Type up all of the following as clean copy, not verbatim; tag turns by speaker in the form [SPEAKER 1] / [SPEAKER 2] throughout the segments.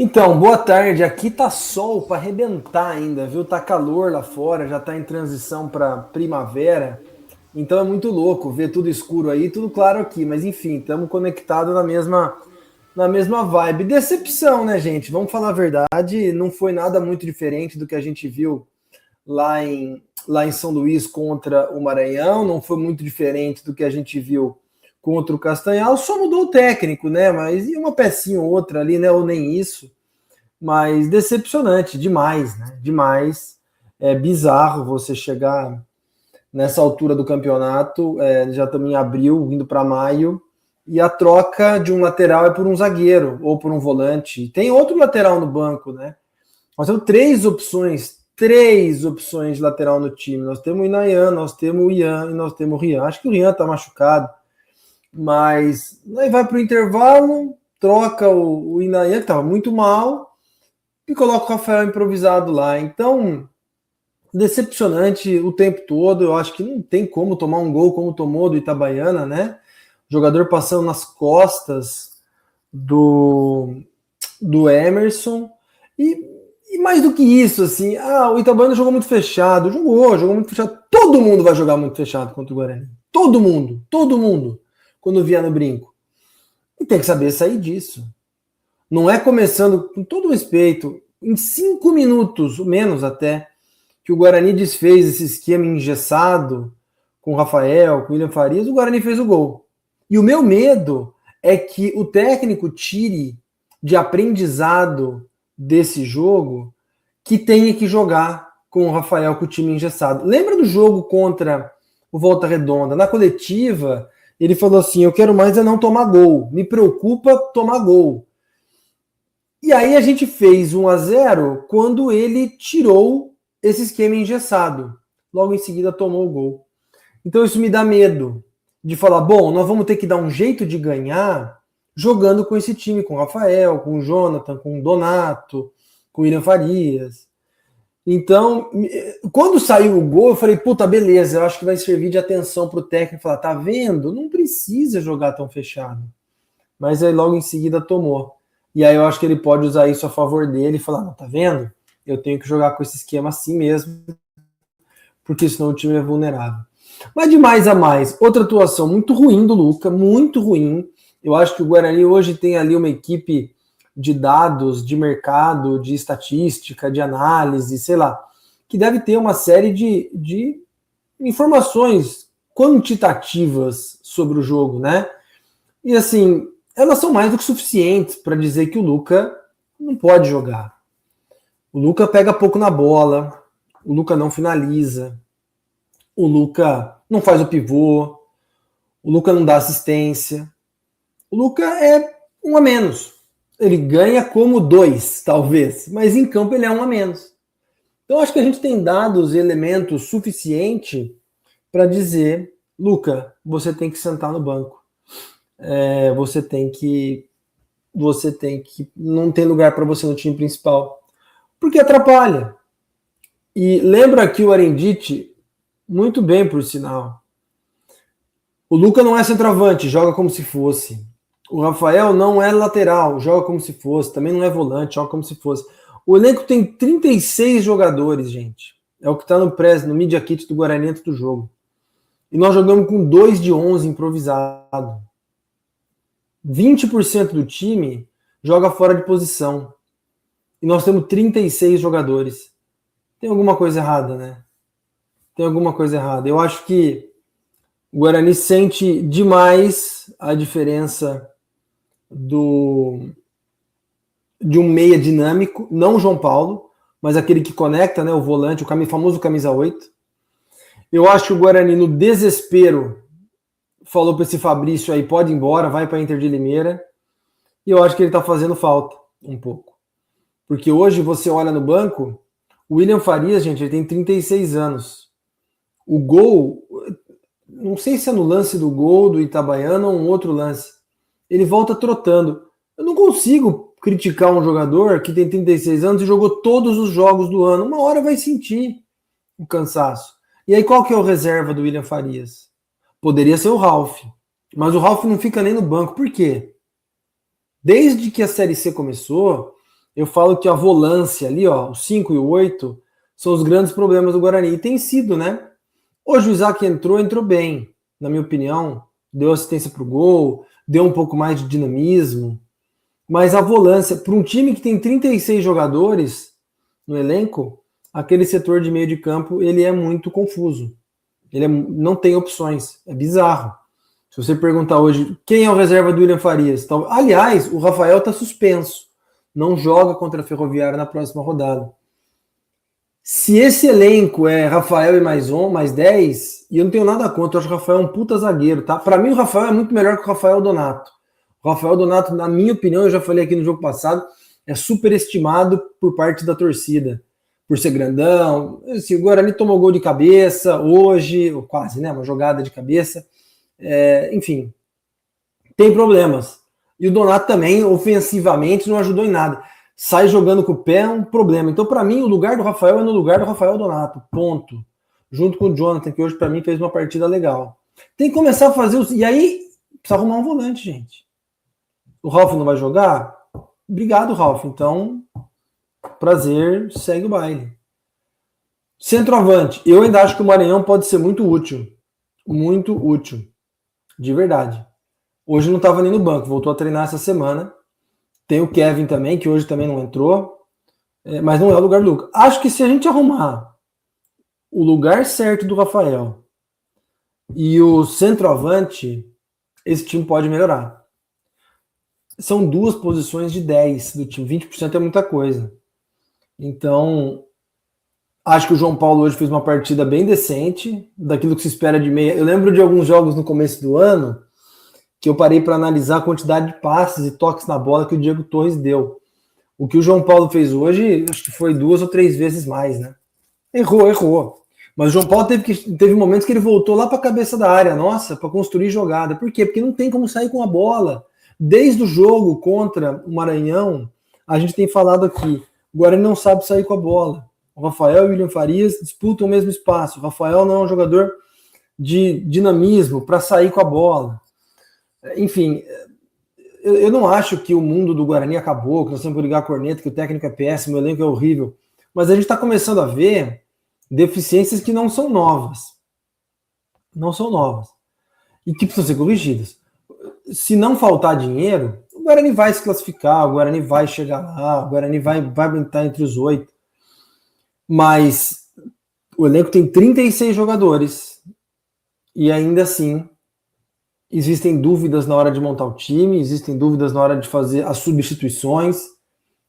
[SPEAKER 1] Então, boa tarde. Aqui tá sol para arrebentar ainda, viu? Tá calor lá fora, já tá em transição para primavera. Então é muito louco ver tudo escuro aí, tudo claro aqui. Mas enfim, estamos conectados na mesma vibe. Decepção, né, gente? Vamos falar a verdade. Não foi nada muito diferente do que a gente viu lá em São Luís contra o Maranhão. Não foi muito diferente do que a gente viu contra o Castanhal. Só mudou o técnico, né? Mas e uma pecinha ou outra ali, né? Ou nem isso. Mas decepcionante demais, né? Demais. É bizarro você chegar nessa altura do campeonato, já estamos em abril, indo para maio, e a troca de um lateral é por um zagueiro ou por um volante. Tem outro lateral no banco, né? Nós temos três opções de lateral no time. Nós temos o Inayan, nós temos o Ian e nós temos o Rian. Acho que o Rian está machucado, mas aí vai para o intervalo, troca o Inayan, que estava muito mal, e coloca o Rafael improvisado lá. Então, decepcionante o tempo todo. Eu acho que não tem como tomar um gol como tomou do Itabaiana, né? O jogador passando nas costas do Emerson. E mais do que isso, assim, o Itabaiana jogou muito fechado. Jogou muito fechado. Todo mundo vai jogar muito fechado contra o Guarani. Todo mundo, quando vier no brinco. E tem que saber sair disso. Não é começando, com todo respeito, em 5 minutos, menos até, que o Guarani desfez esse esquema engessado com o Rafael, com o William Farias, o Guarani fez o gol. E o meu medo é que o técnico tire de aprendizado desse jogo que tenha que jogar com o Rafael, com o time engessado. Lembra do jogo contra o Volta Redonda? Na coletiva, ele falou assim, eu quero mais é não tomar gol. Me preocupa tomar gol. E aí a gente fez 1-0 quando ele tirou esse esquema engessado. Logo em seguida tomou o gol. Então isso me dá medo de falar, bom, nós vamos ter que dar um jeito de ganhar jogando com esse time, com o Rafael, com o Jonathan, com o Donato, com o William Farias. Então, quando saiu o gol, eu falei, puta, beleza, eu acho que vai servir de atenção para o técnico falar, tá vendo? Não precisa jogar tão fechado. Mas aí logo em seguida tomou. E aí eu acho que ele pode usar isso a favor dele e falar, não, tá vendo? Eu tenho que jogar com esse esquema assim mesmo, porque senão o time é vulnerável. Mas de mais a mais, outra atuação muito ruim do Luca, muito ruim. Eu acho que o Guarani hoje tem ali uma equipe de dados, de mercado, de estatística, de análise, sei lá, que deve ter uma série de informações quantitativas sobre o jogo, né? E assim, elas são mais do que suficientes para dizer que o Luca não pode jogar. O Luca pega pouco na bola, o Luca não finaliza, o Luca não faz o pivô, o Luca não dá assistência. O Luca é um a menos. Ele ganha como 2, talvez, mas em campo ele é um a menos. Então acho que a gente tem dados e elementos suficientes para dizer, Luca, você tem que sentar no banco. Você tem que não tem lugar para você no time principal, porque atrapalha. E lembra aqui o Arendite, muito bem por sinal. O Luca não é centroavante, joga como se fosse. O Rafael não é lateral, joga como se fosse. Também não é volante, joga como se fosse. O elenco tem 36 jogadores, gente. É o que está no Media Kit do Guarani antes do jogo. E nós jogamos com 2 de 11 improvisado. 20% do time joga fora de posição. E nós temos 36 jogadores. Tem alguma coisa errada, né? Tem alguma coisa errada. Eu acho que o Guarani sente demais a diferença de um meia dinâmico, não o João Paulo, mas aquele que conecta, né, o volante, o famoso camisa 8. Eu acho que o Guarani, no desespero, falou para esse Fabrício aí, pode ir embora, vai para Inter de Limeira. E eu acho que ele está fazendo falta um pouco. Porque hoje você olha no banco, o William Farias, gente, ele tem 36 anos. O gol, não sei se é no lance do gol do Itabaiana ou um outro lance, ele volta trotando. Eu não consigo criticar um jogador que tem 36 anos e jogou todos os jogos do ano. Uma hora vai sentir o cansaço. E aí qual que é o reserva do William Farias? Poderia ser o Ralf. Mas o Ralf não fica nem no banco. Por quê? Desde que a Série C começou, Eu falo que a volância ali, ó, o 5 e o 8, são os grandes problemas do Guarani. E tem sido, né? Hoje o Isaac entrou bem, na minha opinião. Deu assistência para o gol, deu um pouco mais de dinamismo. Mas a volância, para um time que tem 36 jogadores no elenco, aquele setor de meio de campo, ele é muito confuso. Não tem opções. É bizarro. Se você perguntar hoje quem é o reserva do William Farias, aliás, o Rafael está suspenso. Não joga contra a Ferroviária na próxima rodada. Se esse elenco é Rafael e mais 10, e eu não tenho nada contra, eu acho que o Rafael é um puta zagueiro, tá? Para mim, o Rafael é muito melhor que o Rafael Donato. O Rafael Donato, na minha opinião, eu já falei aqui no jogo passado, é superestimado por parte da torcida, por ser grandão. Assim, o Guarani tomou gol de cabeça hoje, ou quase, né? Uma jogada de cabeça. Enfim, tem problemas. E o Donato também, ofensivamente, não ajudou em nada. Sai jogando com o pé é um problema. Então, para mim, o lugar do Rafael é no lugar do Rafael Donato. Ponto. Junto com o Jonathan, que hoje, para mim, fez uma partida legal. Tem que começar a fazer os... E aí, precisa arrumar um volante, gente. O Ralf não vai jogar? Obrigado, Ralf. Então, prazer, segue o baile. Centroavante. Eu ainda acho que o Maranhão pode ser muito útil. Muito útil. De verdade. Hoje não estava nem no banco, voltou a treinar essa semana. Tem o Kevin também, que hoje também não entrou, mas não é o lugar do Lucas. Acho que se a gente arrumar o lugar certo do Rafael e o centroavante, esse time pode melhorar. São duas posições de 10 do time, 20% é muita coisa. Então, acho que o João Paulo hoje fez uma partida bem decente, daquilo que se espera de meia. Eu lembro de alguns jogos no começo do ano, que eu parei para analisar a quantidade de passes e toques na bola que o Diego Torres deu. O que o João Paulo fez hoje, acho que foi 2 ou 3 vezes mais, né? Errou. Mas o João Paulo teve momentos que ele voltou lá para a cabeça da área, nossa, para construir jogada. Por quê? Porque não tem como sair com a bola. Desde o jogo contra o Maranhão, a gente tem falado aqui, o Guarani não sabe sair com a bola. O Rafael e o William Farias disputam o mesmo espaço. O Rafael não é um jogador de dinamismo para sair com a bola. Enfim, eu não acho que o mundo do Guarani acabou, que nós temos que ligar a corneta, que o técnico é péssimo, o elenco é horrível. Mas a gente está começando a ver deficiências que não são novas. Não são novas. E que precisam ser corrigidas. Se não faltar dinheiro, o Guarani vai se classificar, o Guarani vai chegar lá, o Guarani vai estar entre os 8. Mas o elenco tem 36 jogadores. E ainda assim, existem dúvidas na hora de montar o time, existem dúvidas na hora de fazer as substituições.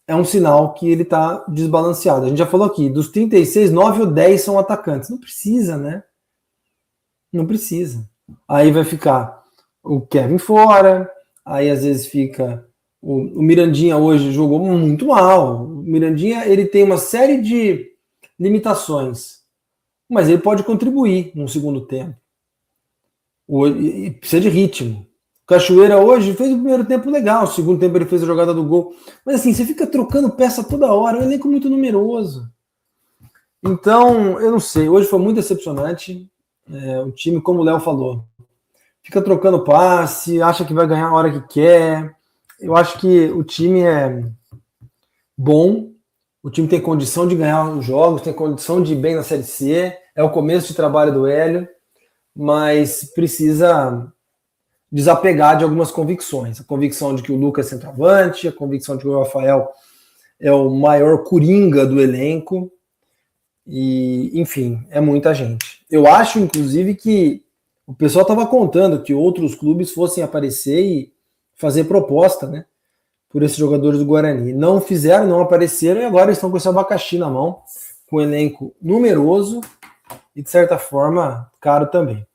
[SPEAKER 1] É um sinal que ele está desbalanceado. A gente já falou aqui, dos 36, 9 ou 10 são atacantes. Não precisa, né? Não precisa. Aí vai ficar o Kevin fora, aí às vezes fica... O Mirandinha hoje jogou muito mal. O Mirandinha, ele tem uma série de limitações, mas ele pode contribuir no segundo tempo. E precisa de ritmo. O Cachoeira hoje fez o primeiro tempo legal, o segundo tempo ele fez a jogada do gol. Mas assim, você fica trocando peça toda hora, é um elenco muito numeroso. Então, eu não sei, hoje foi muito decepcionante. O time, como o Léo falou, fica trocando passe, acha que vai ganhar a hora que quer. Eu acho que o time é bom, o time tem condição de ganhar os jogos, tem condição de ir bem na Série C, é o começo de trabalho do Hélio, mas precisa desapegar de algumas convicções. A convicção de que o Lucas é centroavante, a convicção de que o Rafael é o maior coringa do elenco, e, enfim, é muita gente. Eu acho, inclusive, que o pessoal estava contando que outros clubes fossem aparecer e fazer proposta, né, por esses jogadores do Guarani. Não fizeram, não apareceram, e agora estão com esse abacaxi na mão, com um elenco numeroso e, de certa forma, caro também.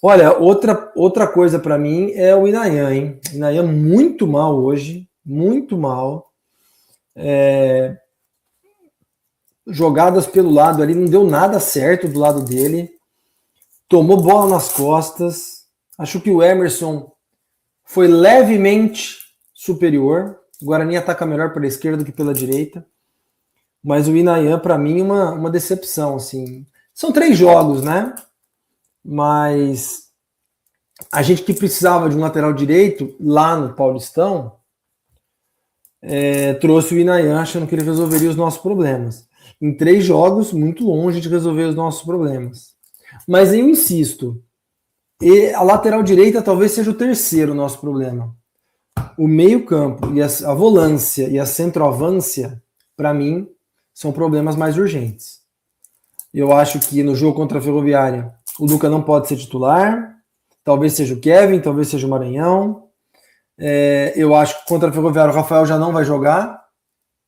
[SPEAKER 1] Olha, outra coisa para mim é o Inayan, hein? Inayan muito mal hoje, muito mal. Jogadas pelo lado ali, não deu nada certo do lado dele. Tomou bola nas costas. Acho que o Emerson foi levemente superior. O Guarani ataca melhor pela esquerda do que pela direita. Mas o Inayan, para mim, uma decepção. Assim. São 3 jogos, né? Mas a gente que precisava de um lateral direito lá no Paulistão, trouxe o Inayan achando que ele resolveria os nossos problemas. Em 3 jogos, muito longe de resolver os nossos problemas. Mas eu insisto, a lateral direita talvez seja o terceiro nosso problema. O meio-campo, e a volância e a centroavância, para mim, são problemas mais urgentes. Eu acho que no jogo contra a Ferroviária, o Luca não pode ser titular. Talvez seja o Kevin, talvez seja o Maranhão. Eu acho que contra a Ferroviária o Rafael já não vai jogar.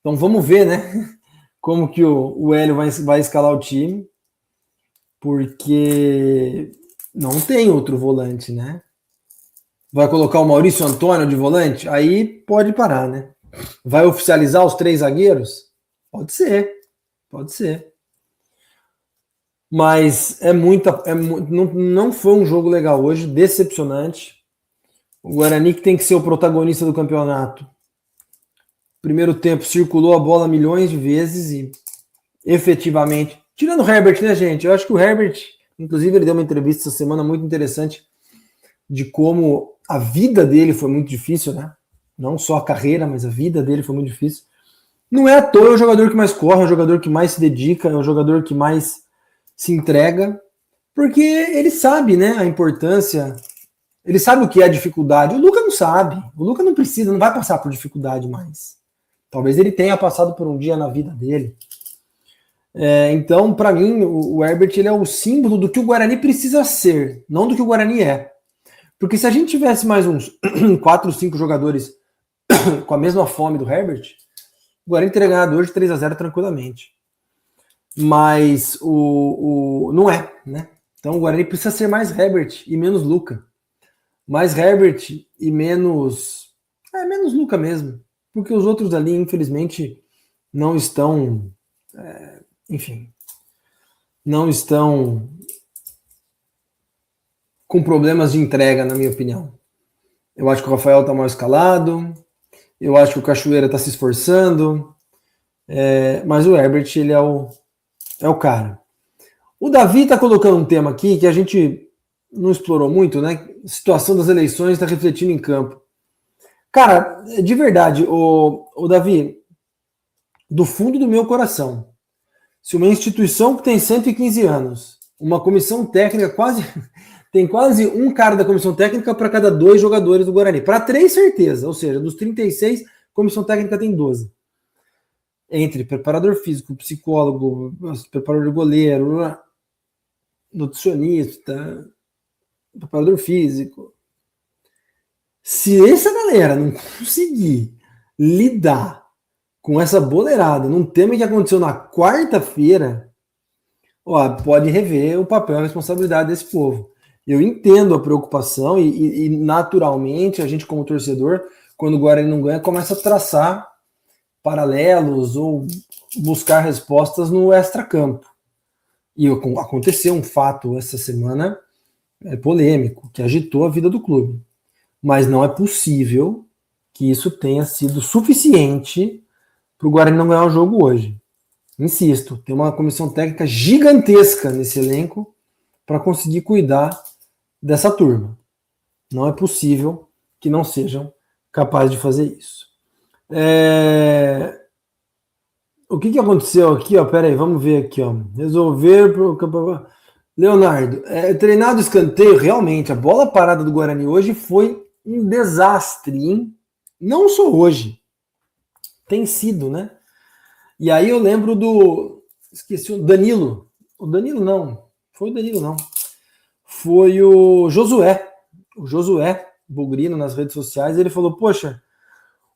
[SPEAKER 1] Então vamos ver, né? Como que o Hélio vai escalar o time. Porque não tem outro volante, né? Vai colocar o Maurício Antônio de volante? Aí pode parar, né? Vai oficializar os 3 zagueiros? Pode ser. Pode ser. Mas não foi um jogo legal hoje, decepcionante. O Guarani, que tem que ser o protagonista do campeonato. Primeiro tempo circulou a bola milhões de vezes e efetivamente, tirando o Herbert, né, gente? Eu acho que o Herbert, inclusive, ele deu uma entrevista essa semana muito interessante de como a vida dele foi muito difícil, né? Não só a carreira, mas a vida dele foi muito difícil. Não é à toa, é o jogador que mais corre, é o jogador que mais se dedica, é o jogador que mais se entrega, porque ele sabe, né, a importância, ele sabe o que é a dificuldade. O Luca não sabe, o Luca não precisa, não vai passar por dificuldade mais. Talvez ele tenha passado por um dia na vida dele. Então, para mim, o Herbert ele é o símbolo do que o Guarani precisa ser, não do que o Guarani é. Porque se a gente tivesse mais uns 4 ou 5 jogadores com a mesma fome do Herbert, o Guarani teria ganhado hoje 3-0 tranquilamente. Mas não é, né? Então o Guarani precisa ser mais Herbert e menos Luca. Mais Herbert e menos Luca mesmo. Porque os outros ali, infelizmente, não estão... não estão com problemas de entrega, na minha opinião. Eu acho que o Rafael está mal escalado, eu acho que o Cachoeira está se esforçando, mas o Herbert, ele é o cara. O Davi está colocando um tema aqui que a gente não explorou muito, né? Situação das eleições está refletindo em campo. Cara, de verdade, o Davi, do fundo do meu coração, se uma instituição que tem 115 anos, uma comissão técnica tem quase um cara da comissão técnica para cada 2 jogadores do Guarani. Para 3, certeza. Ou seja, dos 36, a comissão técnica tem 12. Entre preparador físico, psicólogo, preparador de goleiro, nutricionista, preparador físico. Se essa galera não conseguir lidar com essa boleirada num tema que aconteceu na quarta-feira, pode rever o papel e a responsabilidade desse povo. Eu entendo a preocupação e naturalmente a gente como torcedor, quando o Guarani não ganha, começa a traçar paralelos ou buscar respostas no extracampo. E aconteceu um fato essa semana polêmico, que agitou a vida do clube. Mas não é possível que isso tenha sido suficiente para o Guarani não ganhar o jogo hoje. Insisto, tem uma comissão técnica gigantesca nesse elenco para conseguir cuidar dessa turma. Não é possível que não sejam capazes de fazer isso. O que aconteceu aqui? Peraí, vamos ver aqui. Resolver... Leonardo, treinado escanteio, realmente, a bola parada do Guarani hoje foi um desastre, hein? Não só hoje. Tem sido, né? E aí eu lembro esqueci o Danilo. O Danilo não. Foi o Danilo, não. Foi o Josué. O Josué Bugrino nas redes sociais. Ele falou, poxa,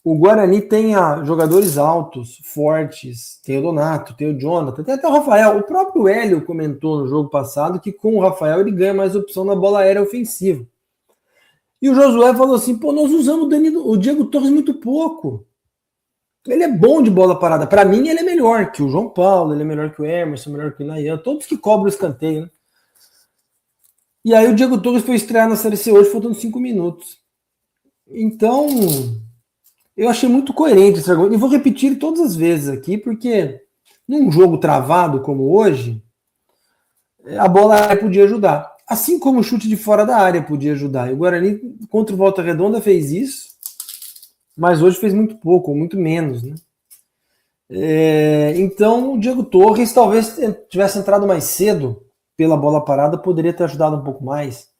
[SPEAKER 1] o Guarani tem jogadores altos, fortes. Tem o Donato, tem o Jonathan, tem até o Rafael. O próprio Hélio comentou no jogo passado que com o Rafael ele ganha mais opção na bola aérea ofensiva. E o Josué falou assim, nós usamos o Diego Torres muito pouco. Ele é bom de bola parada. Para mim, ele é melhor que o João Paulo, ele é melhor que o Emerson, melhor que o Nayan, todos que cobram o escanteio, né? E aí o Diego Torres foi estrear na Série C hoje, faltando 5 minutos. Então, eu achei muito coerente esse argumento. E vou repetir todas as vezes aqui, porque num jogo travado como hoje, a bola podia ajudar. Assim como o chute de fora da área podia ajudar. E o Guarani, contra o Volta Redonda, fez isso. mas hoje fez muito pouco, ou muito menos, né? Então, o Diego Torres talvez tivesse entrado mais cedo pela bola parada, poderia ter ajudado um pouco mais.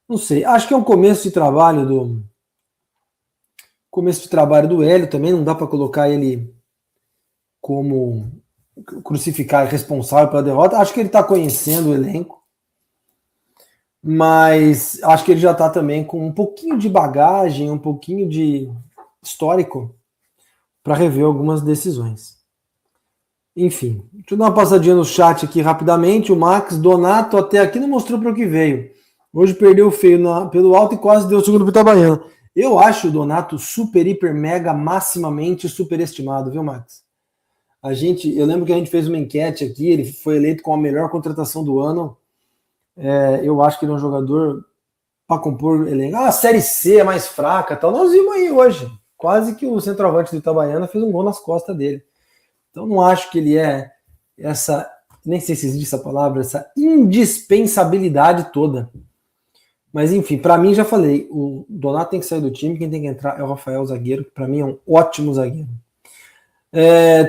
[SPEAKER 1] Não sei, acho que é um começo de trabalho do Hélio também, não dá para colocar ele como crucificar responsável pela derrota. Acho que ele está conhecendo o elenco, mas acho que ele já está também com um pouquinho de bagagem, um pouquinho de histórico para rever algumas decisões. Enfim, deixa eu dar uma passadinha no chat aqui rapidamente. O Max Donato até aqui não mostrou para o que veio. Hoje perdeu feio pelo alto e quase deu o segundo para o Itabaiana. Eu acho o Donato super, hiper, mega, maximamente superestimado, viu, Max? Eu lembro que a gente fez uma enquete aqui, ele foi eleito com a melhor contratação do ano. Eu acho que ele é um jogador para compor elenco. A Série C é mais fraca, tal. Nós vimos aí hoje. Quase que o centroavante do Itabaiana fez um gol nas costas dele. Então não acho que ele é essa, nem sei se existe essa palavra, essa indispensabilidade toda. Mas enfim, para mim já falei, o Donato tem que sair do time, quem tem que entrar é o Rafael zagueiro, que para mim é um ótimo zagueiro.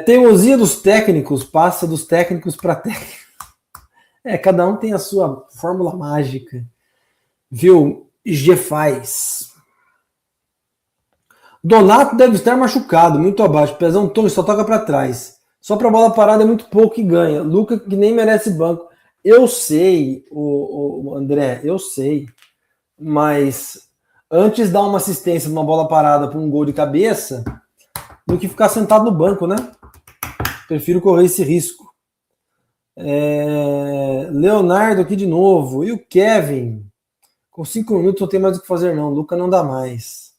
[SPEAKER 1] Teimosia dos técnicos, passa dos técnicos para técnicos. Cada um tem a sua fórmula mágica. Viu? Gefaz. Donato deve estar machucado, muito abaixo. Pezão Torres só toca para trás. Só para bola parada é muito pouco e ganha. Luca que nem merece banco. Eu sei, o André, eu sei. Mas antes dar uma assistência numa bola parada para um gol de cabeça do que ficar sentado no banco, né? Prefiro correr esse risco. Leonardo aqui de novo. E o Kevin? Com 5 minutos não tem mais o que fazer, não. Luca não dá mais.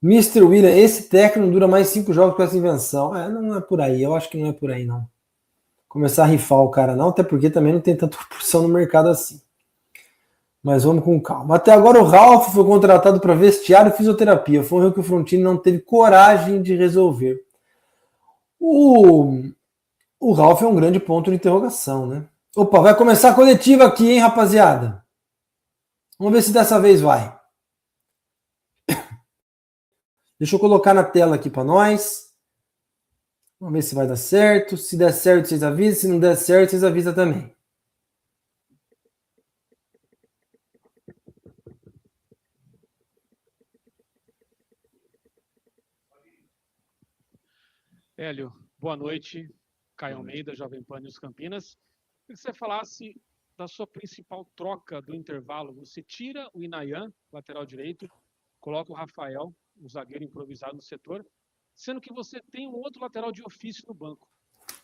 [SPEAKER 1] Mr. William, esse técnico dura mais 5 jogos com essa invenção. Não é por aí. Eu acho que não é por aí, não. Começar a rifar o cara, não. Até porque também não tem tanta opção no mercado assim. Mas vamos com calma. Até agora o Ralf foi contratado para vestiário e fisioterapia. Foi um erro que o Frontini não teve coragem de resolver. O Ralf é um grande ponto de interrogação, né? Opa, vai começar a coletiva aqui, hein, rapaziada? Vamos ver se dessa vez vai. Deixa eu colocar na tela aqui para nós. Vamos ver se vai dar certo. Se der certo, vocês avisam. Se não der certo, vocês avisam também.
[SPEAKER 2] Hélio, boa noite. Caio Almeida, Jovem Pan News Campinas. Queria que você falasse da sua principal troca do intervalo. Você tira o Inayan, lateral direito, coloca o Rafael, o zagueiro improvisado no setor, sendo que você tem um outro lateral de ofício no banco.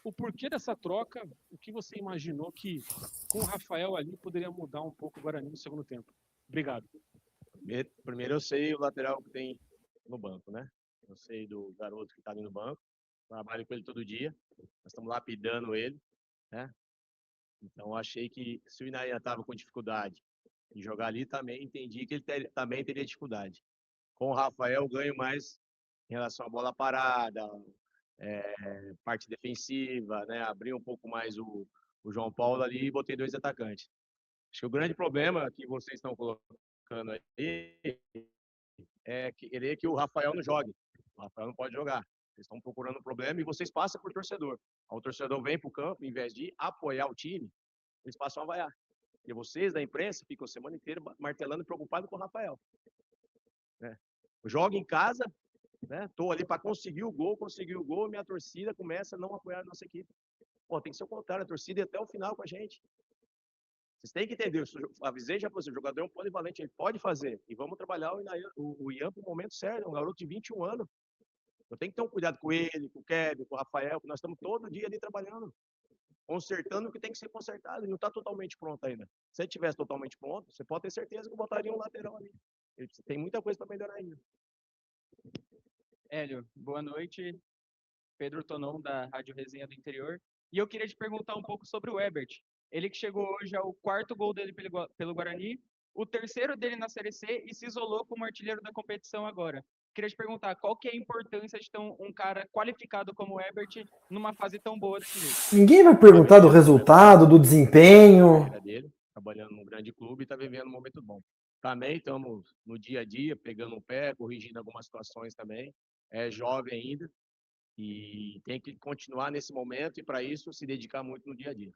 [SPEAKER 2] O porquê dessa troca, o que você imaginou que com o Rafael ali poderia mudar um pouco o Guarani no segundo tempo? Obrigado.
[SPEAKER 3] Primeiro eu sei o lateral que tem no banco, né? Eu sei do garoto que está ali no banco, trabalho com ele todo dia, nós estamos lapidando ele, né? Então achei que se o Inayan estava com dificuldade em jogar ali, também entendi que ele também teria dificuldade. Com o Rafael, ganho mais em relação à bola parada, parte defensiva, né? Abri um pouco mais o João Paulo ali e botei 2 atacantes. Acho que o grande problema que vocês estão colocando aí é querer que o Rafael não jogue. O Rafael não pode jogar. Vocês estão procurando um problema e vocês passam por torcedor. O torcedor vem para o campo, em vez de apoiar o time, eles passam a vaiar. E vocês, da imprensa, ficam a semana inteira martelando e preocupados com o Rafael. Né? Joga em casa, né? Tô ali para conseguir o gol, minha torcida começa a não apoiar a nossa equipe. Pô, tem que ser o contrário, a torcida ir até o final com a gente. Vocês têm que entender, eu avisei já para você, o jogador é um polivalente, ele pode fazer. E vamos trabalhar o Ian para o momento certo, é um garoto de 21 anos. Eu tenho que ter um cuidado com ele, com o Kevin, com o Rafael, que nós estamos todo dia ali trabalhando, consertando o que tem que ser consertado. Ele não está totalmente pronto ainda. Se ele estivesse totalmente pronto, você pode ter certeza que eu botaria um lateral ali. Ele tem muita coisa para melhorar ainda.
[SPEAKER 4] Hélio, boa noite. Pedro Tonon, da Rádio Resenha do Interior. E eu queria te perguntar um pouco sobre o Ebert. Ele que chegou hoje ao 4º gol dele pelo Guarani, o 3º dele na Série C e se isolou como artilheiro da competição agora. Queria te perguntar, qual que é a importância de ter um cara qualificado como o Ebert numa fase tão boa desse jeito?
[SPEAKER 1] Ninguém vai perguntar do resultado, do desempenho.
[SPEAKER 3] Dele, trabalhando num grande clube e está vivendo um momento bom. Também estamos no dia a dia, pegando o pé, corrigindo algumas situações também. É jovem ainda e tem que continuar nesse momento e, para isso, se dedicar muito no dia a dia.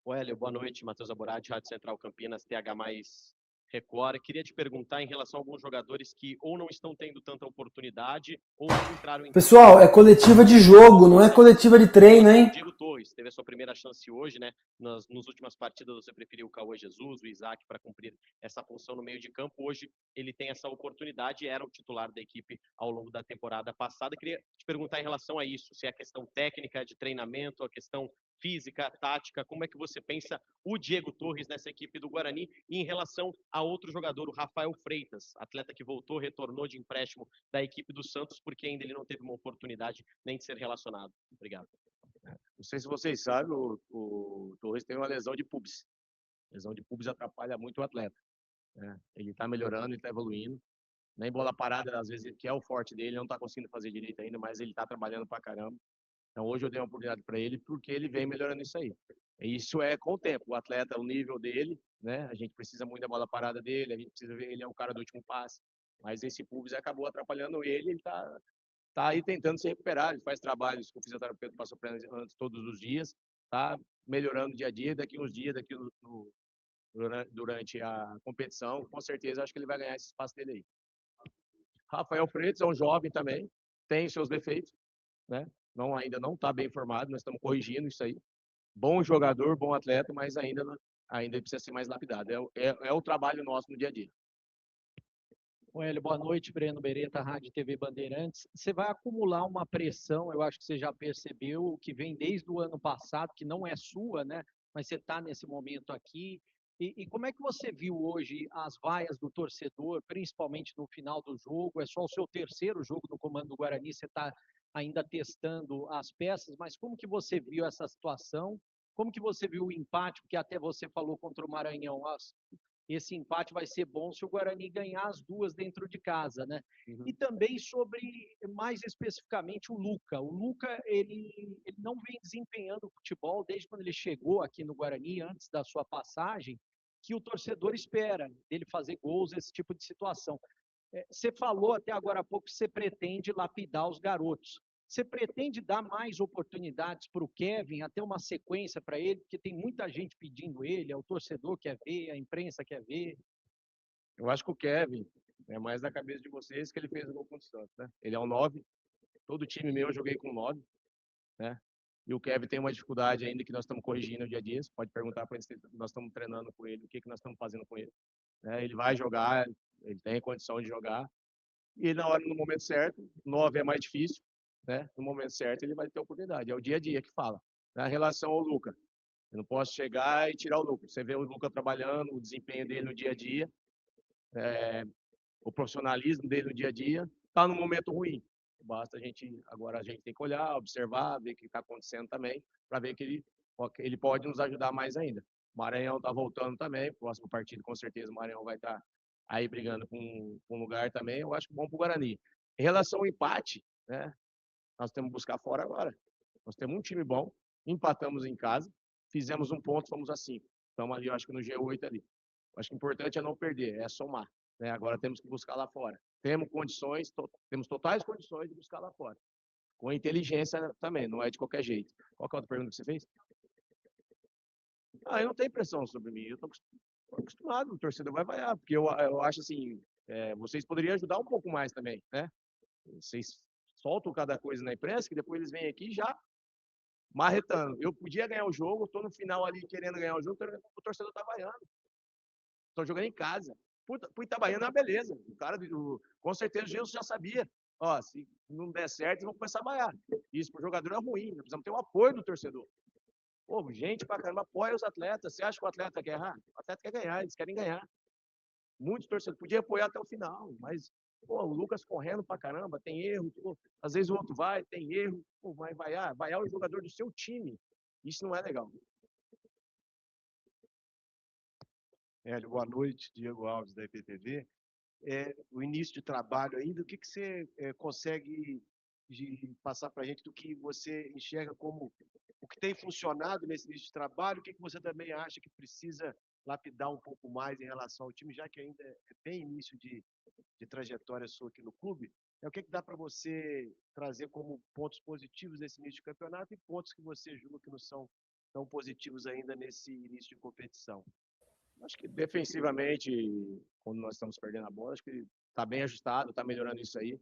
[SPEAKER 5] O Hélio, boa noite. Matheus Aborati, Rádio Central Campinas, TH mais Record. Queria te perguntar em relação a alguns jogadores que ou não estão tendo tanta oportunidade ou não entraram em...
[SPEAKER 1] Pessoal, é coletiva de jogo, não é coletiva de treino, hein?
[SPEAKER 5] Diego Torres teve a sua primeira chance hoje, né? Nas últimas partidas você preferiu o Cauê Jesus, o Isaac, para cumprir essa função no meio de campo. Hoje ele tem essa oportunidade, era o titular da equipe ao longo da temporada passada. Queria te perguntar em relação a isso, se é a questão técnica de treinamento, a questão física, tática, como é que você pensa o Diego Torres nessa equipe do Guarani e em relação a outro jogador, o Rafael Freitas, atleta que voltou, retornou de empréstimo da equipe do Santos, porque ainda ele não teve uma oportunidade nem de ser relacionado. Obrigado.
[SPEAKER 3] Não sei se vocês sabem, o Torres tem uma lesão de pubis. Lesão de pubis atrapalha muito o atleta, né? Ele está melhorando, ele está evoluindo. Nem bola parada, às vezes, que é o forte dele, ele não está conseguindo fazer direito ainda, mas ele está trabalhando pra caramba. Então, hoje eu dei uma oportunidade para ele porque ele vem melhorando isso aí. E isso é com o tempo. O atleta, o nível dele, né? A gente precisa muito da bola parada dele, a gente precisa ver, ele é o cara do último passe. Mas esse pubis acabou atrapalhando ele está aí tentando se recuperar. Ele faz trabalhos que o fisioterapeuta passou para ele antes todos os dias, está melhorando dia a dia. Daqui uns dias, durante a competição, com certeza acho que ele vai ganhar esse espaço dele aí. Rafael Freitas é um jovem também, tem seus defeitos, né? Ainda não está bem formado, nós estamos corrigindo isso aí. Bom jogador, bom atleta, mas ainda precisa ser mais lapidado. É o trabalho nosso no dia a dia.
[SPEAKER 6] Hélio, boa noite, Breno Beretta, Rádio TV Bandeirantes. Você vai acumular uma pressão, eu acho que você já percebeu, que vem desde o ano passado, que não é sua, né? Mas você está nesse momento aqui. E como é que você viu hoje as vaias do torcedor, principalmente no final do jogo? É só o seu terceiro jogo no comando do Guarani, você está ainda testando as peças, mas como que você viu essa situação? Como que você viu o empate? Porque até você falou contra o Maranhão, esse empate vai ser bom se o Guarani ganhar as duas dentro de casa, né? E também sobre, mais especificamente, o Luca. O Luca, ele não vem desempenhando futebol desde quando ele chegou aqui no Guarani, antes da sua passagem, que o torcedor espera dele fazer gols, esse tipo de situação. Você falou até agora há pouco que você pretende lapidar os garotos. Você pretende dar mais oportunidades para o Kevin, até uma sequência para ele, porque tem muita gente pedindo ele, o torcedor quer ver, a imprensa quer ver.
[SPEAKER 3] Eu acho que o Kevin é mais na cabeça de vocês que ele fez o gol contra o Santos, né? Ele é um 9, todo time meu eu joguei com 9, né? E o Kevin tem uma dificuldade ainda que nós estamos corrigindo no dia a dia. Você pode perguntar para ele se nós estamos treinando com ele, o que nós estamos fazendo com ele, né? Ele vai jogar, ele tem condição de jogar. E no momento certo, 9 é mais difícil, né? No momento certo ele vai ter oportunidade. É o dia a dia que fala. Na relação ao Luca, eu não posso chegar e tirar o Luca. Você vê o Luca trabalhando, o desempenho dele no dia a dia, o profissionalismo dele no dia a dia, está no momento ruim. Agora a gente tem que olhar, observar, ver o que está acontecendo também, para ver que ele pode nos ajudar mais ainda. O Maranhão está voltando também, próximo partido com certeza o Maranhão vai estar aí brigando com um lugar também. Eu acho bom para o Guarani. Em relação ao empate, né? Nós temos que buscar fora agora. Nós temos um time bom, empatamos em casa, fizemos um ponto, fomos a 5. Estamos ali, eu acho que no G8 ali. Eu acho que o importante é não perder, é somar, né? Agora temos que buscar lá fora. Temos totais condições de buscar lá fora. Com inteligência também, não é de qualquer jeito. Qual que é a outra pergunta que você fez? Eu não tenho pressão sobre mim, eu estou acostumado, o torcedor vai vaiar, porque eu acho assim, vocês poderiam ajudar um pouco mais também, né? Vocês soltam cada coisa na imprensa, que depois eles vêm aqui já marretando. Eu podia ganhar o jogo, estou no final ali querendo ganhar o jogo, o torcedor está vaiando. Estou jogando em casa. Pro Itabaiana é uma beleza. O cara, com certeza, o Gilson já sabia. Se não der certo, eles vão começar a vaiar. Isso para o jogador é ruim. Nós precisamos ter o apoio do torcedor. Gente pra caramba, apoia os atletas. Você acha que o atleta quer errar? O atleta quer ganhar, eles querem ganhar. Muitos torcedores podiam apoiar até o final, mas o Lucas correndo pra caramba, tem erro. Às vezes o outro vai, tem erro. Vai vaiar o jogador do seu time. Isso não é legal.
[SPEAKER 7] Hélio, boa noite, Diego Alves, da IPTV. O início de trabalho ainda, o que você consegue passar para a gente do que você enxerga como o que tem funcionado nesse início de trabalho, o que você também acha que precisa lapidar um pouco mais em relação ao time, já que ainda é bem início de trajetória sua aqui no clube? O que dá para você trazer como pontos positivos desse início de campeonato e pontos que você julga que não são tão positivos ainda nesse início de competição?
[SPEAKER 3] Acho que defensivamente, quando nós estamos perdendo a bola, acho que está bem ajustado, está melhorando isso aí.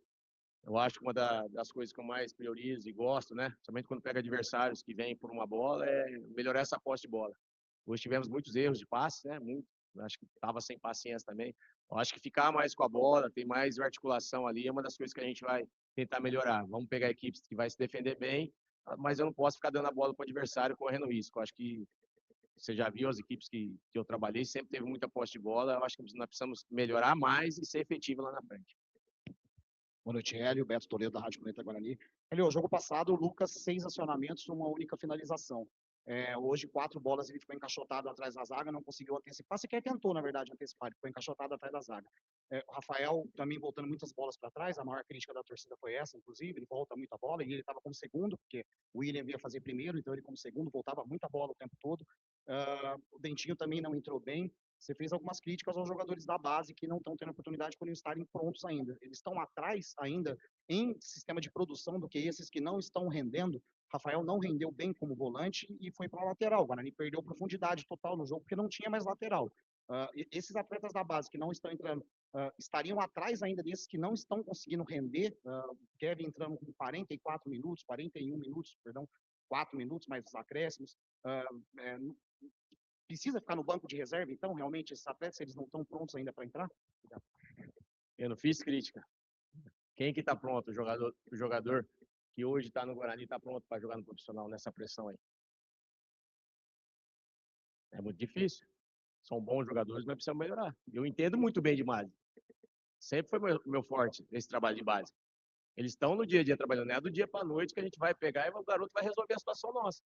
[SPEAKER 3] Eu acho que uma das coisas que eu mais priorizo e gosto, né, somente quando pega adversários que vêm por uma bola, é melhorar essa posse de bola. Hoje tivemos muitos erros de passe, né, muito. Acho que estava sem paciência também. Eu acho que ficar mais com a bola, ter mais articulação ali, é uma das coisas que a gente vai tentar melhorar. Vamos pegar equipes que vai se defender bem, mas eu não posso ficar dando a bola para o adversário correndo risco. Eu acho que você já viu as equipes que eu trabalhei, sempre teve muita posse de bola. Eu acho que nós precisamos melhorar mais e ser efetivo lá na frente.
[SPEAKER 8] Boa noite, Hélio. Beto Toledo, da Rádio Planeta Guarani. Hélio, o jogo passado, o Lucas, 6 acionamentos, uma única finalização. Hoje, 4 bolas, ele ficou encaixotado atrás da zaga, não conseguiu antecipar. Sequer tentou, na verdade, antecipar, ele ficou encaixotado atrás da zaga. O Rafael também voltando muitas bolas para trás, a maior crítica da torcida foi essa, inclusive, ele volta muita bola, e ele estava como segundo, porque o William ia fazer primeiro, então ele como segundo voltava muita bola o tempo todo. O Dentinho também não entrou bem. Você fez algumas críticas aos jogadores da base que não estão tendo oportunidade por estarem prontos ainda. Eles estão atrás ainda em sistema de produção do que esses que não estão rendendo. Rafael não rendeu bem como volante e foi para a lateral. O Guarani perdeu profundidade total no jogo porque não tinha mais lateral. Esses atletas da base que não estão entrando estariam atrás ainda desses que não estão conseguindo render. O Kevin entrando com 44 minutos, 41 minutos, perdão, 4 minutos mais os acréscimos. Precisa ficar no banco de reserva, então, realmente, esses atletas, eles não estão prontos ainda para entrar?
[SPEAKER 3] Eu não fiz crítica. Quem que está pronto? O jogador que hoje está no Guarani está pronto para jogar no profissional nessa pressão aí? É muito difícil. São bons jogadores, mas precisam melhorar. Eu entendo muito bem de base. Sempre foi meu forte esse trabalho de base. Eles estão no dia a dia trabalhando. Não é do dia para a noite que a gente vai pegar e o garoto vai resolver a situação nossa.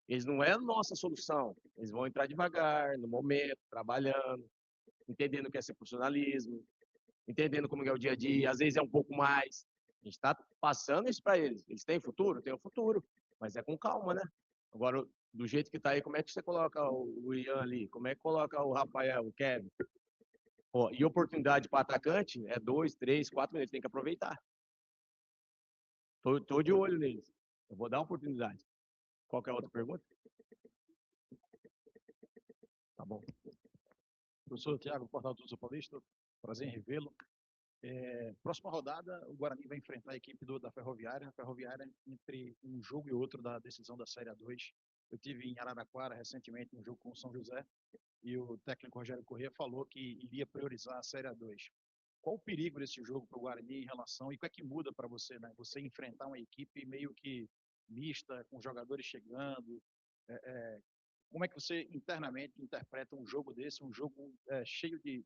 [SPEAKER 3] Eles não é a nossa solução. Eles vão entrar devagar, no momento, trabalhando, entendendo o que é ser profissionalismo, entendendo como é o dia a dia. Às vezes é um pouco mais. A gente está passando isso para eles. Eles têm futuro? Tem um futuro. Mas é com calma, né? Agora, do jeito que está aí, como é que você coloca o Ian ali? Como é que coloca o Rafael, o Kevin? E oportunidade para atacante é 2, 3, 4 minutos. Tem que aproveitar. Tô de olho neles. Eu vou dar oportunidade. Qualquer outra pergunta? Tá bom.
[SPEAKER 9] Professor Thiago, Portal do Sul Paulista, prazer em revê-lo. Próxima rodada, o Guarani vai enfrentar a equipe da Ferroviária. A Ferroviária, entre um jogo e outro da decisão da Série A2. Eu tive em Araraquara recentemente um jogo com o São José e o técnico Rogério Corrêa falou que iria priorizar a Série A2. Qual o perigo desse jogo para o Guarani em relação, e o que é que muda para você, né? Você enfrentar uma equipe meio que mista, com jogadores chegando. Como é que você internamente interpreta um jogo desse, um jogo cheio de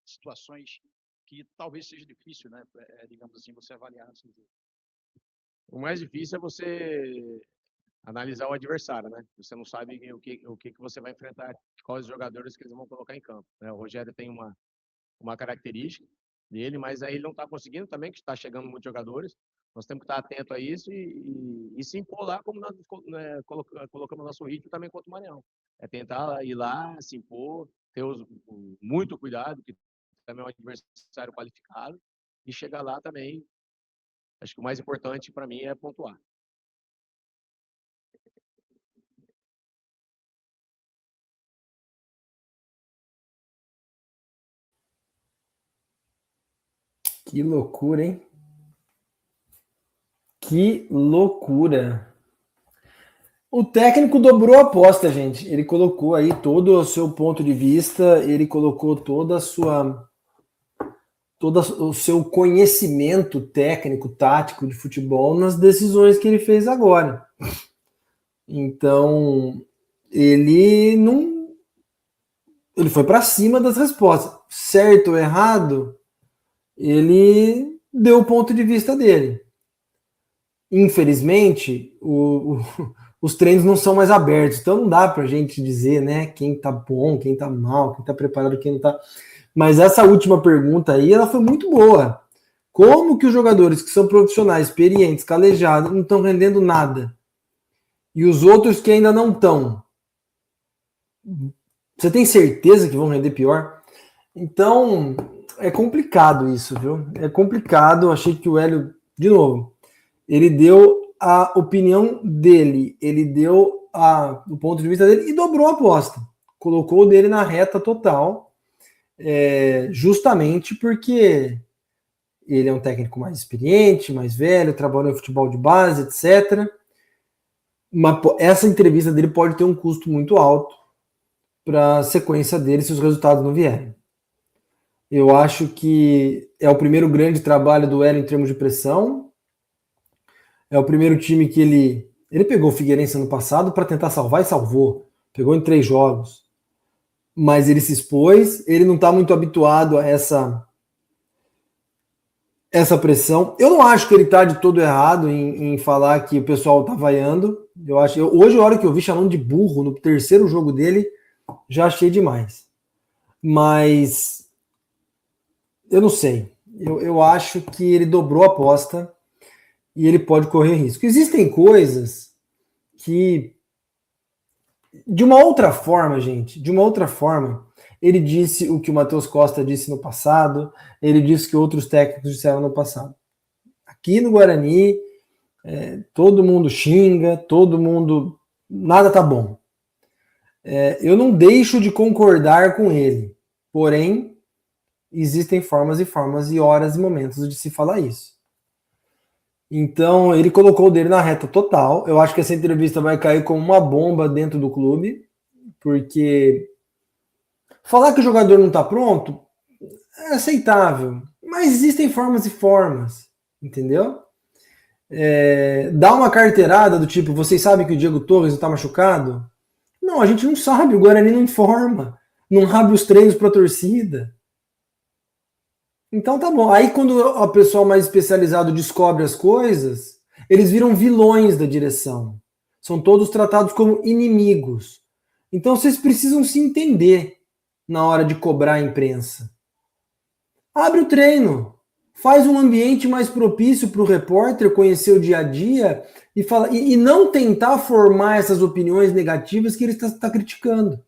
[SPEAKER 9] situações que talvez seja difícil, né? Digamos assim, você avaliar esse jogo?
[SPEAKER 3] O mais difícil é você analisar o adversário, né? Você não sabe o que você vai enfrentar, quais jogadores que eles vão colocar em campo, né? O Rogério tem uma característica dele, mas aí ele não está conseguindo também, que está chegando muitos jogadores. Nós temos que estar atento a isso e se impor lá, como nós colocamos nosso ritmo também contra o Maranhão. É tentar ir lá, se impor, ter muito cuidado, que também é um adversário qualificado, e chegar lá também. Acho que o mais importante para mim é pontuar.
[SPEAKER 1] Que loucura, hein? Que loucura. O técnico dobrou a aposta, gente. Ele colocou aí todo o seu ponto de vista, ele colocou todo o seu conhecimento técnico, tático de futebol nas decisões que ele fez agora. Então, ele foi para cima das respostas. Certo ou errado, ele deu o ponto de vista dele. Infelizmente, os treinos não são mais abertos, então não dá pra gente dizer, né, quem tá bom, quem tá mal, quem tá preparado, quem não tá. Mas essa última pergunta aí, ela foi muito boa. Como que os jogadores que são profissionais, experientes, calejados, não estão rendendo nada? E os outros que ainda não estão, Você tem certeza que vão render pior? Então, é complicado isso, viu? É complicado. Achei que o Hélio, de novo, ele deu a opinião dele, ele deu o ponto de vista dele e dobrou a aposta. Colocou o dele na reta total, justamente porque ele é um técnico mais experiente, mais velho, trabalhou em futebol de base, etc. Mas essa entrevista dele pode ter um custo muito alto para a sequência dele se os resultados não vierem. Eu acho que é o primeiro grande trabalho do Hélio em termos de pressão. É o primeiro time que ele pegou o Figueirense ano passado para tentar salvar e salvou. Pegou em 3 jogos. Mas ele se expôs, ele não está muito habituado a essa pressão. Eu não acho que ele está de todo errado em falar que o pessoal está vaiando. Hoje, a hora que eu vi chamando de burro no terceiro jogo dele, já achei demais. Mas eu não sei. Eu acho que ele dobrou a aposta e ele pode correr risco. Existem coisas que, de uma outra forma, gente, ele disse o que o Matheus Costa disse no passado, ele disse que outros técnicos disseram no passado. Aqui no Guarani, todo mundo xinga, nada tá bom. Eu não deixo de concordar com ele, porém, existem formas e formas e horas e momentos de se falar isso. Então, ele colocou o dele na reta total. Eu acho que essa entrevista vai cair como uma bomba dentro do clube, porque falar que o jogador não está pronto é aceitável, mas existem formas e formas, entendeu? Dá uma carteirada do tipo, vocês sabem que o Diego Torres está machucado? Não, a gente não sabe, o Guarani não informa, não abre os treinos para a torcida. Então tá bom. Aí quando o pessoal mais especializado descobre as coisas, eles viram vilões da direção. São todos tratados como inimigos. Então vocês precisam se entender na hora de cobrar a imprensa. Abre o treino. Faz um ambiente mais propício para o repórter conhecer o dia a dia e não tentar formar essas opiniões negativas que ele está criticando.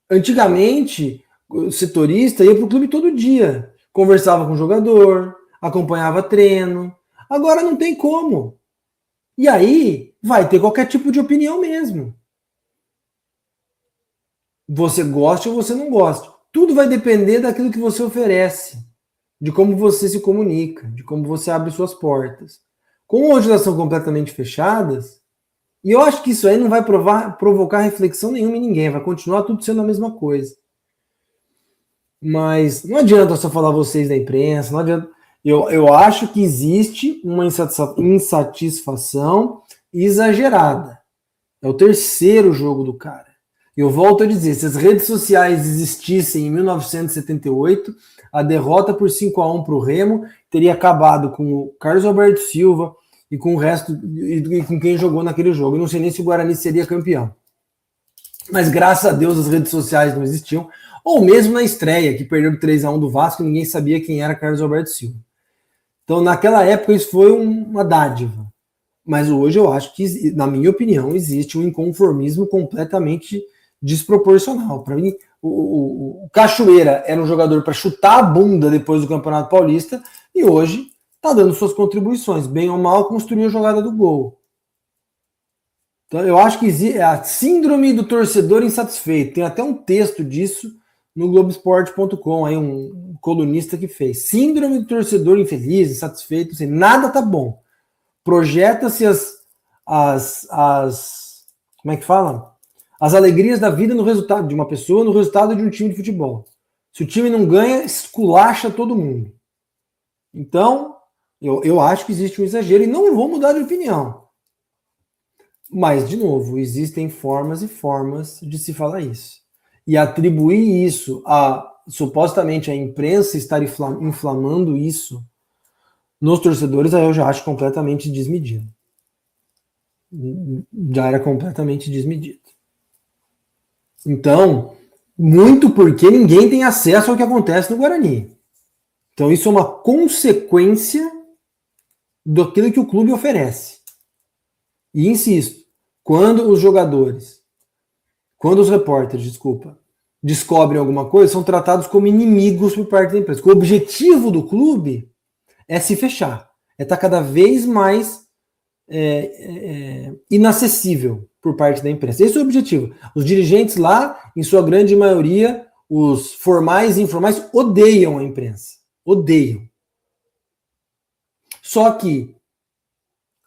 [SPEAKER 1] Antigamente, o setorista ia para o clube todo dia, conversava com o jogador, acompanhava treino. Agora não tem como. E aí vai ter qualquer tipo de opinião mesmo. Você gosta ou você não gosta. Tudo vai depender daquilo que você oferece, de como você se comunica, de como você abre suas portas. Como hoje elas são completamente fechadas, e eu acho que isso aí não vai provocar reflexão nenhuma em ninguém, vai continuar tudo sendo a mesma coisa. Mas não adianta só falar vocês da imprensa, não adianta. Eu acho que existe uma insatisfação exagerada. É o terceiro jogo do cara. Eu volto a dizer, se as redes sociais existissem em 1978, a derrota por 5-1 para o Remo teria acabado com o Carlos Alberto Silva e com o resto, e com quem jogou naquele jogo. Eu não sei nem se o Guarani seria campeão. Mas graças a Deus as redes sociais não existiam. Ou mesmo na estreia, que perdeu 3-1 do Vasco, ninguém sabia quem era Carlos Alberto Silva. Então, naquela época, isso foi uma dádiva. Mas hoje eu acho que, na minha opinião, existe um inconformismo completamente desproporcional. Para mim, o Cachoeira era um jogador para chutar a bunda depois do Campeonato Paulista e hoje está dando suas contribuições. Bem ou mal, construiu a jogada do gol. Então, eu acho que existe a síndrome do torcedor insatisfeito. Tem até um texto disso no Globoesporte.com, aí um colunista que fez. Síndrome do torcedor infeliz, insatisfeito, assim, nada tá bom. Projeta-se como é que fala? As alegrias da vida no resultado de uma pessoa, no resultado de um time de futebol. Se o time não ganha, esculacha todo mundo. Então, eu acho que existe um exagero e não vou mudar de opinião. Mas, de novo, existem formas e formas de se falar isso. E atribuir isso supostamente a imprensa estar inflamando isso nos torcedores, aí eu já acho completamente desmedido. Já era completamente desmedido. Então, muito porque ninguém tem acesso ao que acontece no Guarani. Então, isso é uma consequência daquilo que o clube oferece. E insisto, quando quando os repórteres, descobrem alguma coisa, são tratados como inimigos por parte da imprensa. O objetivo do clube é se fechar, é estar cada vez mais inacessível por parte da imprensa. Esse é o objetivo. Os dirigentes lá, em sua grande maioria, os formais e informais, odeiam a imprensa. Odeiam. Só que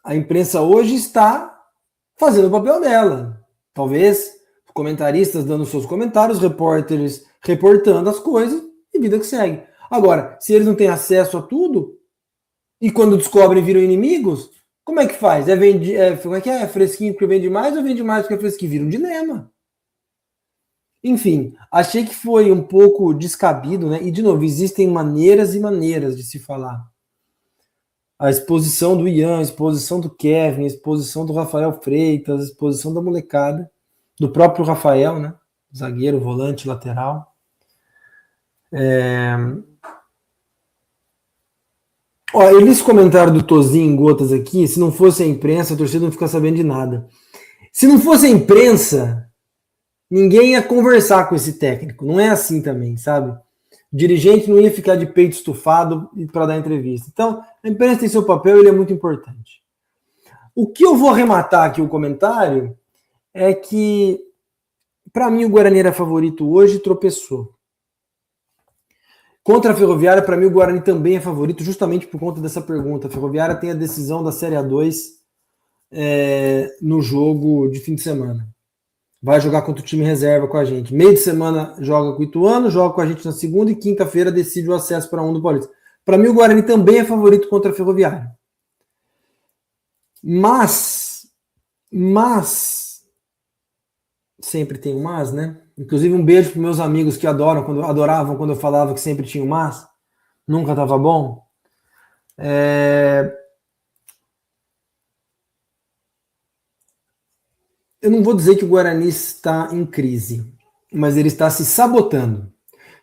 [SPEAKER 1] a imprensa hoje está fazendo o papel dela. Talvez comentaristas dando seus comentários, repórteres reportando as coisas e vida que segue. Agora, se eles não têm acesso a tudo e quando descobrem viram inimigos, como é que faz? Como é que é? Fresquinho porque vende mais ou vende mais porque é fresquinho? Vira um dilema. Enfim, achei que foi um pouco descabido, né? E, de novo, existem maneiras e maneiras de se falar. A exposição do Ian, a exposição do Kevin, a exposição do Rafael Freitas, a exposição da molecada, do próprio Rafael, né? Zagueiro, volante, lateral. Eu li esse comentário do Tozinho em gotas aqui. Se não fosse a imprensa, a torcida não fica sabendo de nada. Se não fosse a imprensa, ninguém ia conversar com esse técnico. Não é assim também, sabe? O dirigente não ia ficar de peito estufado para dar entrevista. Então, a imprensa tem seu papel e ele é muito importante. O que eu vou arrematar aqui o comentário é que, para mim, o Guarani era favorito hoje e tropeçou. Contra a Ferroviária, para mim, o Guarani também é favorito, justamente por conta dessa pergunta. A Ferroviária tem a decisão da Série A2 no jogo de fim de semana. Vai jogar contra o time reserva com a gente. Meio de semana joga com o Ituano, joga com a gente na segunda e quinta-feira decide o acesso para um do Paulista. Para mim, o Guarani também é favorito contra a Ferroviária. Mas sempre tem um mas, né? Inclusive um beijo para meus amigos que adoravam quando eu falava que sempre tinha um mas. Nunca estava bom. Eu não vou dizer que o Guarani está em crise, mas ele está se sabotando.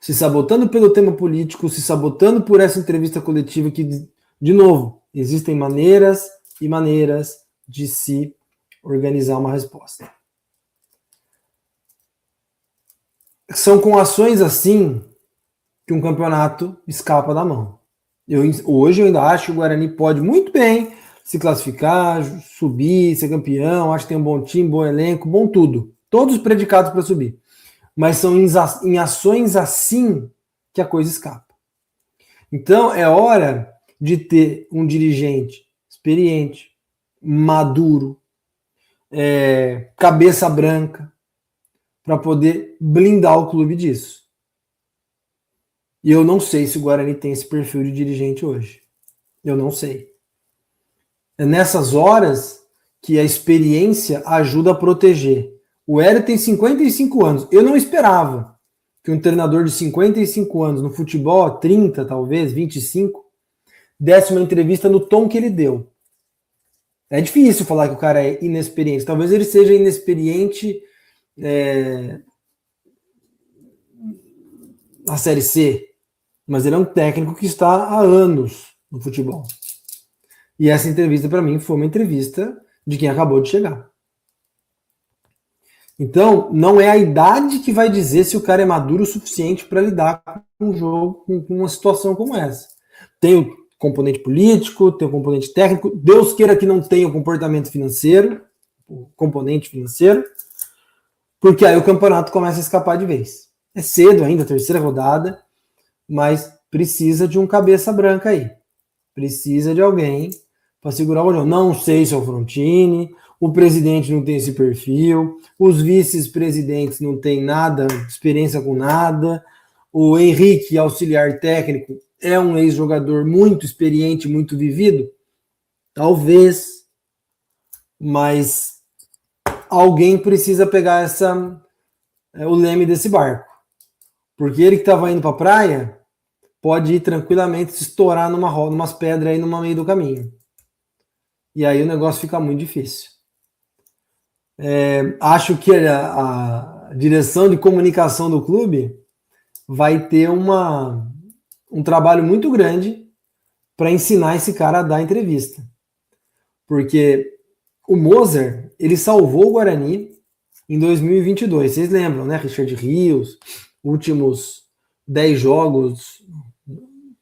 [SPEAKER 1] Se sabotando pelo tema político, se sabotando por essa entrevista coletiva que, de novo, existem maneiras e maneiras de se organizar uma resposta. São com ações assim que um campeonato escapa da mão. Hoje eu ainda acho que o Guarani pode muito bem se classificar, subir, ser campeão, acho que tem um bom time, bom elenco, bom tudo. Todos os predicados para subir. Mas são em ações assim que a coisa escapa. Então é hora de ter um dirigente experiente, maduro, cabeça branca, para poder blindar o clube disso. E eu não sei se o Guarani tem esse perfil de dirigente hoje. Eu não sei. É nessas horas que a experiência ajuda a proteger. O Hélio tem 55 anos. Eu não esperava que um treinador de 55 anos no futebol, 30 talvez, 25, desse uma entrevista no tom que ele deu. É difícil falar que o cara é inexperiente. Talvez ele seja inexperiente na Série C, mas ele é um técnico que está há anos no futebol. E essa entrevista, para mim, foi uma entrevista de quem acabou de chegar. Então, não é a idade que vai dizer se o cara é maduro o suficiente para lidar com um jogo, com uma situação como essa. Tem o componente político, tem o componente técnico. Deus queira que não tenha o comportamento financeiro, o componente financeiro, porque aí o campeonato começa a escapar de vez. É cedo ainda, terceira rodada, mas precisa de um cabeça branca aí. Precisa de alguém para segurar o olhão. Não sei se é o Frontini, o presidente não tem esse perfil, os vice-presidentes não têm nada, experiência com nada, o Henrique, auxiliar técnico, é um ex-jogador muito experiente, muito vivido? Talvez, mas alguém precisa pegar o leme desse barco. Porque ele que estava indo para a praia pode ir tranquilamente se estourar numas pedras aí no meio do caminho. E aí o negócio fica muito difícil. Acho que a direção de comunicação do clube vai ter um trabalho muito grande para ensinar esse cara a dar entrevista. Porque o Moser, ele salvou o Guarani em 2022. Vocês lembram, né? Richard Rios, últimos 10 jogos,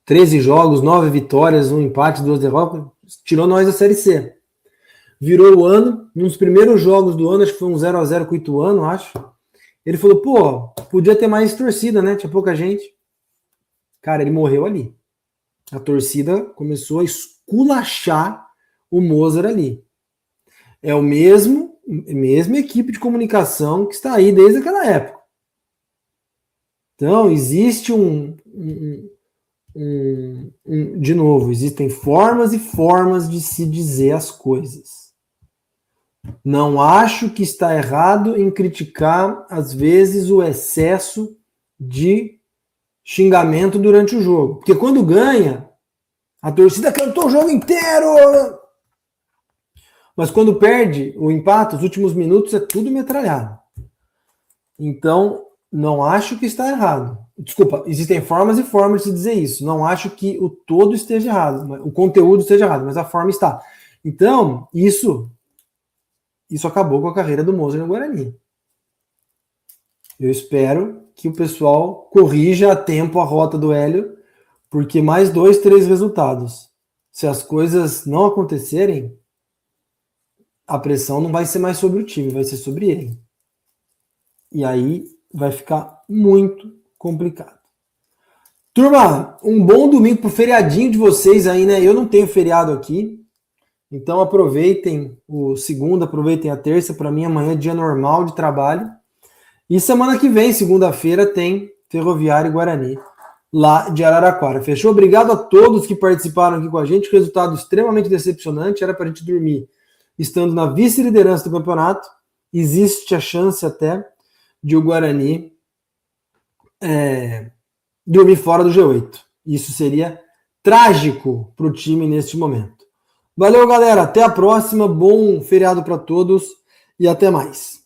[SPEAKER 1] 13 jogos, 9 vitórias, 1 empate, 2 derrotas, tirou nós da Série C. Virou o ano, nos primeiros jogos do ano, acho que foi um 0-0 com o Ituano, acho. Ele falou, pô, podia ter mais torcida, né? Tinha pouca gente. Cara, ele morreu ali. A torcida começou a esculachar o Mozart ali. É a mesma equipe de comunicação que está aí desde aquela época. Então, existe de novo, existem formas e formas de se dizer as coisas. Não acho que está errado em criticar, às vezes, o excesso de xingamento durante o jogo. Porque quando ganha, a torcida cantou o jogo inteiro. Mas quando perde o empate, os últimos minutos é tudo metralhado. Então, não acho que está errado. Desculpa, existem formas e formas de dizer isso. Não acho que o todo esteja errado, o conteúdo esteja errado, mas a forma está. Então, isso acabou com a carreira do Mozart no Guarani. Eu espero que o pessoal corrija a tempo a rota do Hélio, porque mais 2, 3 resultados. Se as coisas não acontecerem, a pressão não vai ser mais sobre o time, vai ser sobre ele. E aí vai ficar muito complicado. Turma, um bom domingo pro feriadinho de vocês aí, né? Eu não tenho feriado aqui, então aproveitem o segundo, aproveitem a terça. Para mim amanhã é dia normal de trabalho. E semana que vem, segunda-feira, tem Ferroviária e Guarani, lá de Araraquara. Fechou? Obrigado a todos que participaram aqui com a gente. Resultado extremamente decepcionante. Era para a gente dormir estando na vice-liderança do campeonato. Existe a chance até de o Guarani dormir fora do G8. Isso seria trágico para o time neste momento. Valeu, galera. Até a próxima. Bom feriado para todos e até mais.